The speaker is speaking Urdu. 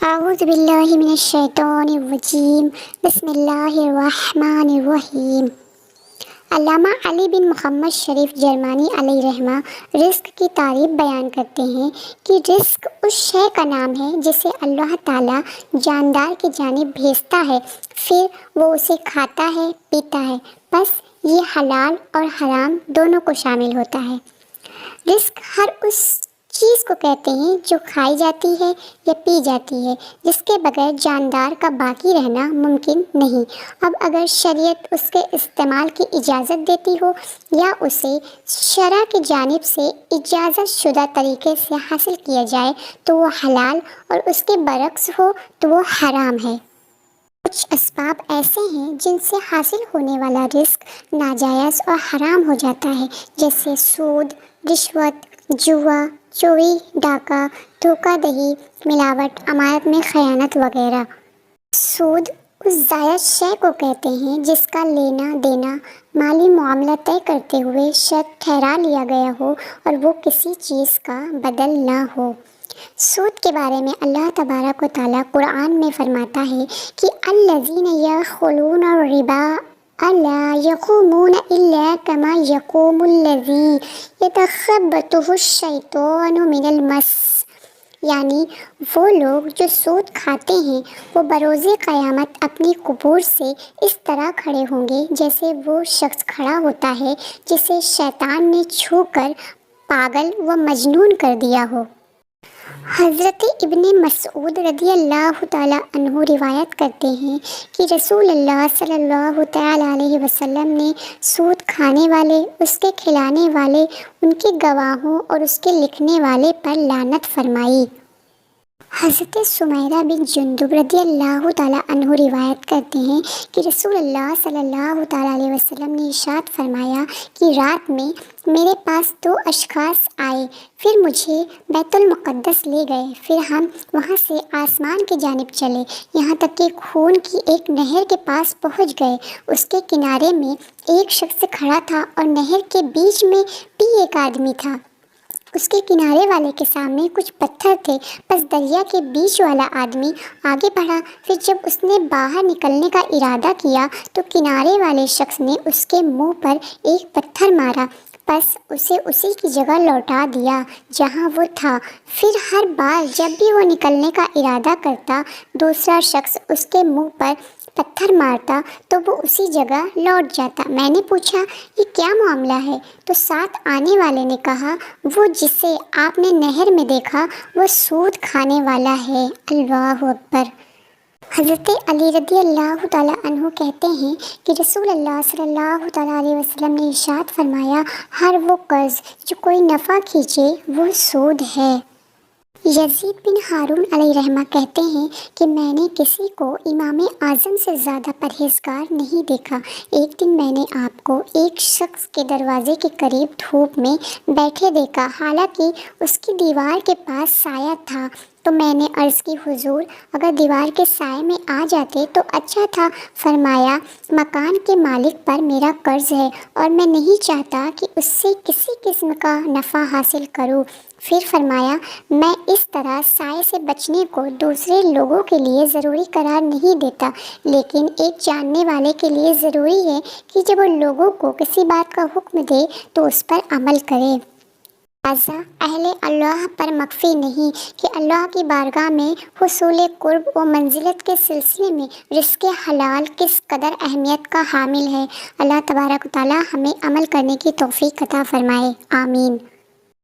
اعوذ باللہ من الشیطان الرجیم بسم اللہ الرحمن الرحیم۔ علامہ علی بن محمد شریف جرمانی علیہ رحمہ رزق کی تعریف بیان کرتے ہیں کہ رزق اس شے کا نام ہے جسے اللہ تعالیٰ جاندار کی جانب بھیجتا ہے، پھر وہ اسے کھاتا ہے پیتا ہے، بس یہ حلال اور حرام دونوں کو شامل ہوتا ہے۔ رزق ہر اس چیز کو کہتے ہیں جو کھائی جاتی ہے یا پی جاتی ہے، جس کے بغیر جاندار کا باقی رہنا ممکن نہیں۔ اب اگر شریعت اس کے استعمال کی اجازت دیتی ہو یا اسے شرع کی جانب سے اجازت شدہ طریقے سے حاصل کیا جائے تو وہ حلال، اور اس کے برعکس ہو تو وہ حرام ہے۔ کچھ اسباب ایسے ہیں جن سے حاصل ہونے والا رزق ناجائز اور حرام ہو جاتا ہے، جیسے سود، رشوت، جوا، چوری، ڈاکہ، دھوکہ دہی، ملاوٹ، امانت میں خیانت وغیرہ۔ سود اس زائد شے کو کہتے ہیں جس کا لینا دینا مالی معاملہ طے کرتے ہوئے شرط ٹھہرا لیا گیا ہو اور وہ کسی چیز کا بدل نہ ہو۔ سود کے بارے میں اللہ تبارک و تعالیٰ قرآن میں فرماتا ہے کہ الذین یأکلون الربا لا یقومون الا کما یقوم الذی یتخبطہ الشیطان من المس، یعنی وہ لوگ جو سود کھاتے ہیں وہ بروز قیامت اپنی قبور سے اس طرح کھڑے ہوں گے جیسے وہ شخص کھڑا ہوتا ہے جسے شیطان نے چھو کر پاگل و مجنون کر دیا ہو۔ حضرت ابن مسعود رضی اللہ تعالیٰ عنہ روایت کرتے ہیں کہ رسول اللہ صلی اللہ تعالیٰ علیہ وسلم نے سود کھانے والے، اس کے کھلانے والے، ان کے گواہوں اور اس کے لکھنے والے پر لعنت فرمائی۔ حضرت سمیرہ بن جندب رضی اللہ تعالیٰ عنہ روایت کرتے ہیں کہ رسول اللہ صلی اللہ تعالیٰ علیہ وسلم نے ارشاد فرمایا کہ رات میں میرے پاس 2 اشخاص آئے، پھر مجھے بیت المقدس لے گئے، پھر ہم وہاں سے آسمان کی جانب چلے، یہاں تک کہ خون کی ایک نہر کے پاس پہنچ گئے۔ اس کے کنارے میں ایک شخص کھڑا تھا اور نہر کے بیچ میں بھی ایک آدمی تھا۔ اس کے کنارے والے کے سامنے کچھ پتھر تھے، بس دریا کے بیچ والا آدمی آگے بڑھا، پھر جب اس نے باہر نکلنے کا ارادہ کیا تو کنارے والے شخص نے اس کے منہ پر ایک پتھر مارا، بس اسے اسی کی جگہ لوٹا دیا جہاں وہ تھا۔ پھر ہر بار جب بھی وہ نکلنے کا ارادہ کرتا، دوسرا شخص اس کے منہ پر پتھر مارتا تو وہ اسی جگہ لوٹ جاتا۔ میں نے پوچھا یہ کیا معاملہ ہے؟ تو ساتھ آنے والے نے کہا وہ جسے آپ نے نہر میں دیکھا وہ سود کھانے والا ہے۔ اللہ اکبر۔ حضرت علی رضی اللہ تعالیٰ عنہ کہتے ہیں کہ رسول اللہ صلی اللہ تعالیٰ علیہ وسلم نے ارشاد فرمایا ہر وہ قرض جو کوئی نفع کھینچے وہ سود ہے۔ یزید بن ہارون علیہ رحمہ کہتے ہیں کہ میں نے کسی کو امام اعظم سے زیادہ پرہیزگار نہیں دیکھا۔ ایک دن میں نے آپ کو ایک شخص کے دروازے کے قریب دھوپ میں بیٹھے دیکھا، حالانکہ اس کی دیوار کے پاس سایہ تھا، تو میں نے عرض کی حضور اگر دیوار کے سائے میں آ جاتے تو اچھا تھا۔ فرمایا مکان کے مالک پر میرا قرض ہے اور میں نہیں چاہتا کہ اس سے کسی قسم کا نفع حاصل کروں۔ پھر فرمایا میں اس طرح سائے سے بچنے کو دوسرے لوگوں کے لیے ضروری قرار نہیں دیتا، لیکن ایک جاننے والے کے لیے ضروری ہے کہ جب وہ لوگوں کو کسی بات کا حکم دے تو اس پر عمل کرے۔ لہٰذا اہل اللہ پر مخفی نہیں کہ اللہ کی بارگاہ میں حصول قرب و منزلت کے سلسلے میں رزق حلال کس قدر اہمیت کا حامل ہے۔ اللہ تبارک و تعالی ہمیں عمل کرنے کی توفیق عطا فرمائے، آمین۔